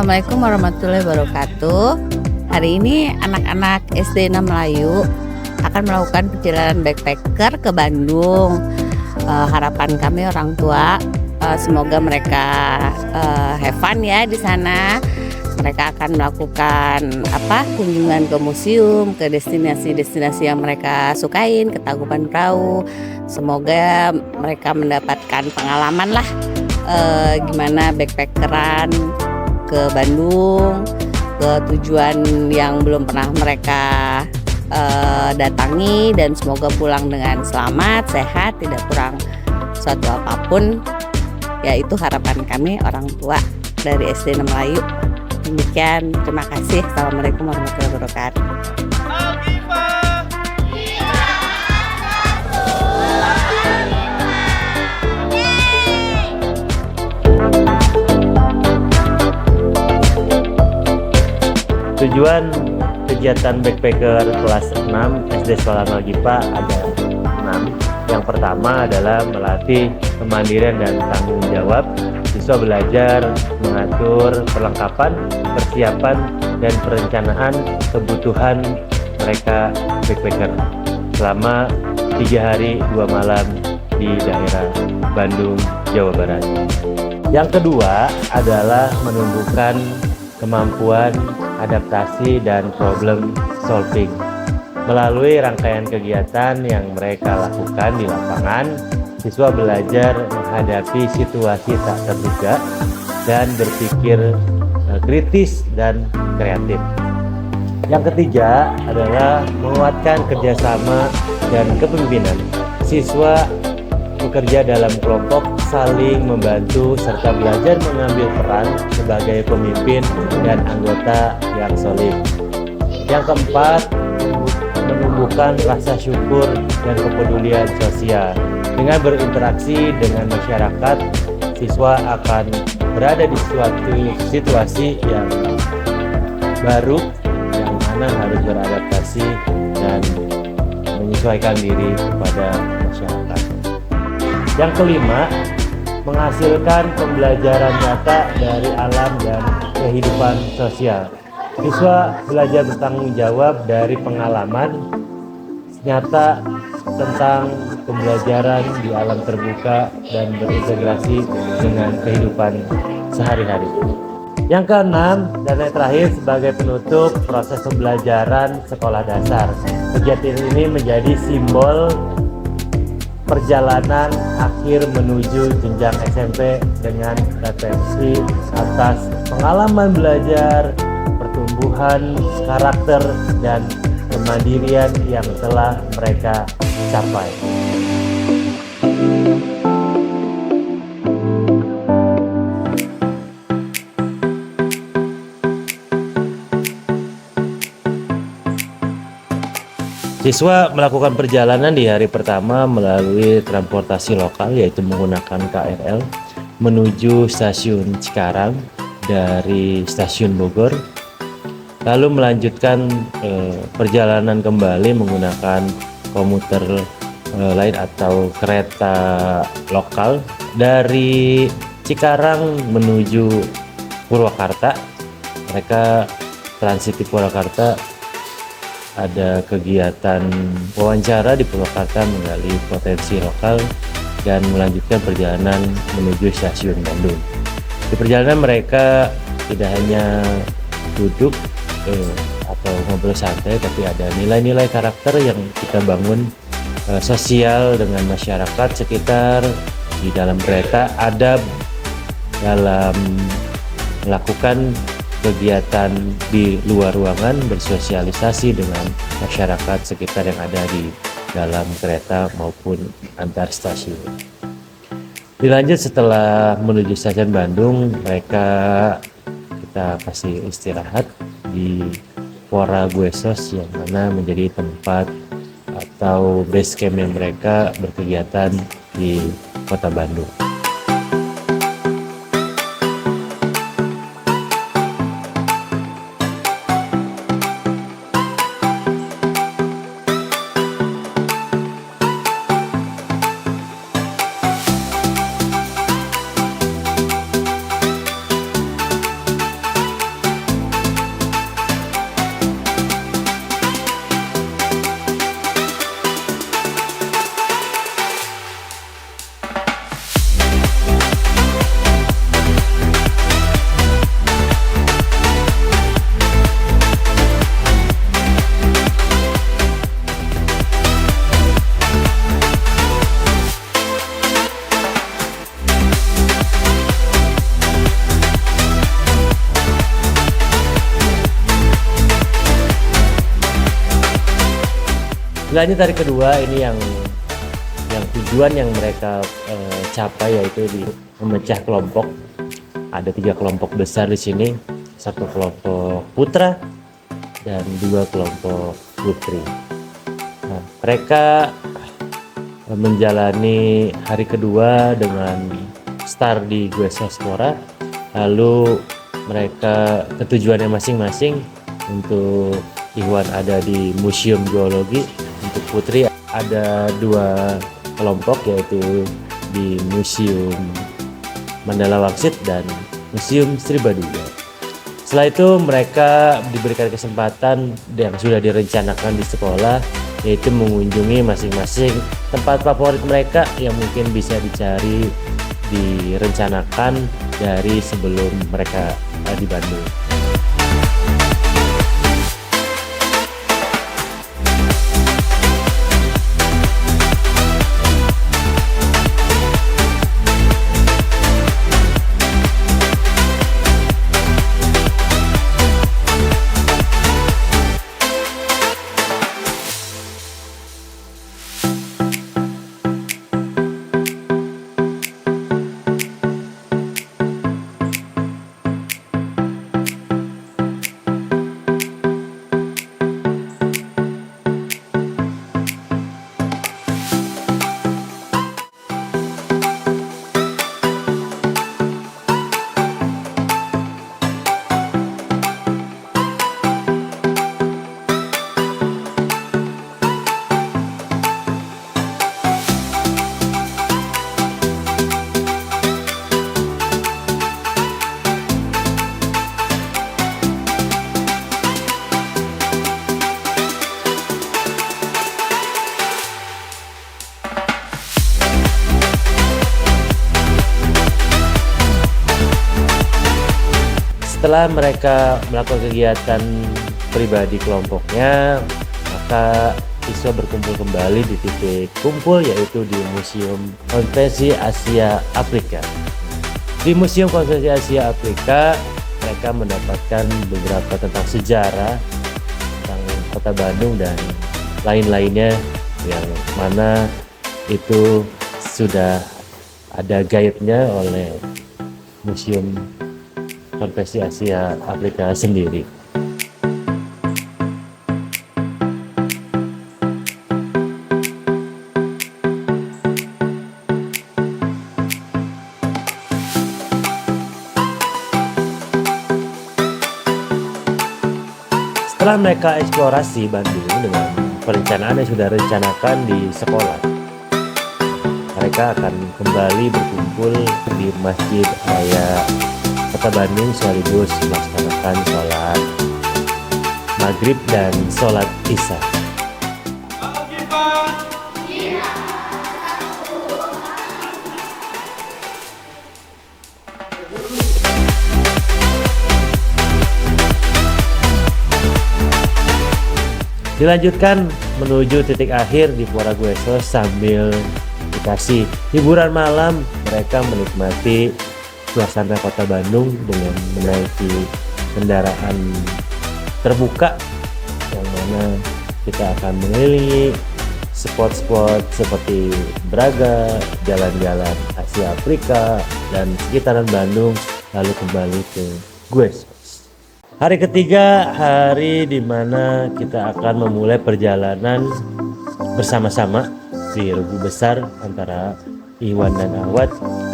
Assalamualaikum warahmatullahi wabarakatuh. Hari ini anak-anak SD 6 Melayu akan melakukan perjalanan backpacker ke Bandung. Harapan kami orang tua semoga mereka have fun ya di sana. Mereka akan melakukan kunjungan ke museum, ke destinasi-destinasi yang mereka sukain, ke Tangkuban Perahu. Semoga mereka mendapatkan pengalaman lah gimana backpackeran ke Bandung, ke tujuan yang belum pernah mereka datangi, dan semoga pulang dengan selamat, sehat, tidak kurang suatu apapun. Ya, itu harapan kami orang tua dari SD 6 Melayu. Demikian, terima kasih. Assalamualaikum warahmatullahi wabarakatuh. Tujuan kegiatan backpacker kelas 6 SD Sekolah Malgipa ada 6. Yang pertama adalah melatih kemandirian dan tanggung jawab. Siswa belajar mengatur perlengkapan, persiapan, dan perencanaan kebutuhan mereka backpacker selama 3 hari 2 malam di daerah Bandung, Jawa Barat. Yang kedua adalah menumbuhkan kemampuan adaptasi dan problem solving. Melalui rangkaian kegiatan yang mereka lakukan di lapangan, siswa belajar menghadapi situasi tak terduga dan berpikir kritis dan kreatif. Yang ketiga adalah menguatkan kerjasama dan kepemimpinan. Siswa bekerja dalam kelompok, saling membantu, serta belajar mengambil peran sebagai pemimpin dan anggota yang solid. Yang keempat, menumbuhkan rasa syukur dan kepedulian sosial. Dengan berinteraksi dengan masyarakat, siswa akan berada di suatu situasi yang baru, yang mana harus beradaptasi dan menyesuaikan diri kepada masyarakat. Yang kelima, menghasilkan pembelajaran nyata dari alam dan kehidupan sosial. Siswa belajar bertanggung jawab dari pengalaman nyata tentang pembelajaran di alam terbuka dan berintegrasi dengan kehidupan sehari-hari. Yang keenam dan yang terakhir, sebagai penutup proses pembelajaran sekolah dasar. Kegiatan ini menjadi simbol perjalanan akhir menuju jenjang SMP dengan refleksi atas pengalaman belajar, pertumbuhan karakter, dan kemandirian yang telah mereka capai. Siswa melakukan perjalanan di hari pertama melalui transportasi lokal, yaitu menggunakan KRL menuju stasiun Cikarang dari stasiun Bogor, lalu melanjutkan perjalanan kembali menggunakan komuter lain atau kereta lokal dari Cikarang menuju Purwakarta. Mereka transit di Purwakarta, ada kegiatan wawancara di Purwakarta menggali potensi lokal dan melanjutkan perjalanan menuju stasiun Bandung. Di perjalanan mereka tidak hanya duduk atau ngobrol santai, tapi ada nilai-nilai karakter yang kita bangun sosial dengan masyarakat sekitar di dalam kereta, adab dalam melakukan kegiatan di luar ruangan, bersosialisasi dengan masyarakat sekitar yang ada di dalam kereta maupun antar stasiun. Dilanjut setelah menuju stasiun Bandung, kita kasih istirahat di Fora Guesos, yang mana menjadi tempat atau base campnya mereka berkegiatan di Kota Bandung. Dilanjut hari kedua, ini yang tujuan yang mereka capai yaitu di memecah kelompok. Ada 3 kelompok besar di sini, 1 kelompok putra dan 2 kelompok putri. Nah, mereka menjalani hari kedua dengan start di Guesospora, lalu mereka ketujuannya masing-masing. Untuk Iwan ada di Museum Geologi, untuk putri ada 2 kelompok yaitu di Museum Mandala Wangsit dan Museum Sri Baduga. Setelah itu mereka diberikan kesempatan yang sudah direncanakan di sekolah, yaitu mengunjungi masing-masing tempat favorit mereka yang mungkin bisa dicari direncanakan dari sebelum mereka di Bandung. Setelah mereka melakukan kegiatan pribadi kelompoknya, maka siswa berkumpul kembali di titik kumpul yaitu di Museum Konferensi Asia Afrika. Di Museum Konferensi Asia Afrika, mereka mendapatkan beberapa tentang sejarah, tentang Kota Bandung dan lain-lainnya yang mana itu sudah ada guide-nya oleh Museum Konferensi Asia Afrika sendiri. Setelah mereka eksplorasi Bandung dengan perencanaan yang sudah rencanakan di sekolah, mereka akan kembali berkumpul di Masjid Raya Kota Bandung sekaligus melaksanakan sholat maghrib dan sholat isya. Dilanjutkan menuju titik akhir di Muara Guesos sambil dikasih hiburan malam. Mereka menikmati suasana Kota Bandung dengan menaiki kendaraan terbuka yang mana kita akan mengelilingi spot-spot seperti Braga, jalan-jalan Asia Afrika dan sekitaran Bandung, lalu kembali ke Guesos. Hari ketiga, hari di mana kita akan memulai perjalanan bersama-sama di Regu Besar antara Iwan dan Awad.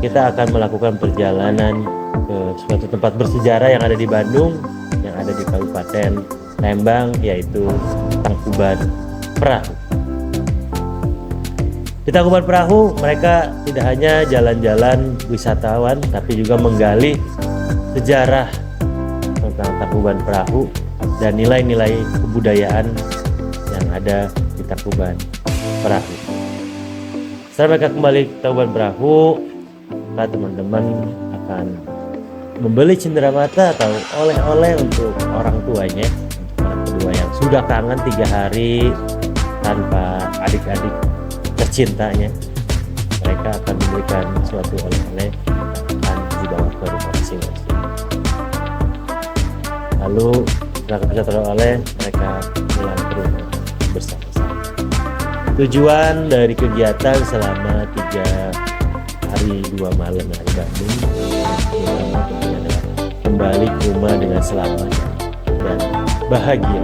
Kita akan melakukan perjalanan ke suatu tempat bersejarah yang ada di Bandung, yang ada di Kabupaten Lembang, yaitu Tangkuban Perahu. Di Tangkuban Perahu mereka tidak hanya jalan-jalan wisatawan, tapi juga menggali sejarah tentang Tangkuban Perahu dan nilai-nilai kebudayaan yang ada di Tangkuban Perahu. Setelah mereka kembali ke Tangkuban Perahu, teman-teman akan membeli cenderamata atau oleh-oleh untuk orang tuanya, orang kedua yang sudah kangen 3 hari tanpa adik-adik tercintanya. Mereka akan memberikan suatu oleh-oleh dan dibawa ke rumah masing-masing. Lalu setelah kepisah oleh mereka pulang ke rumah bersama-sama. Tujuan dari kegiatan selama 3 hari 2 malam di Bandung pertama tentunya adalah kembali ke rumah dengan selamat dan bahagia.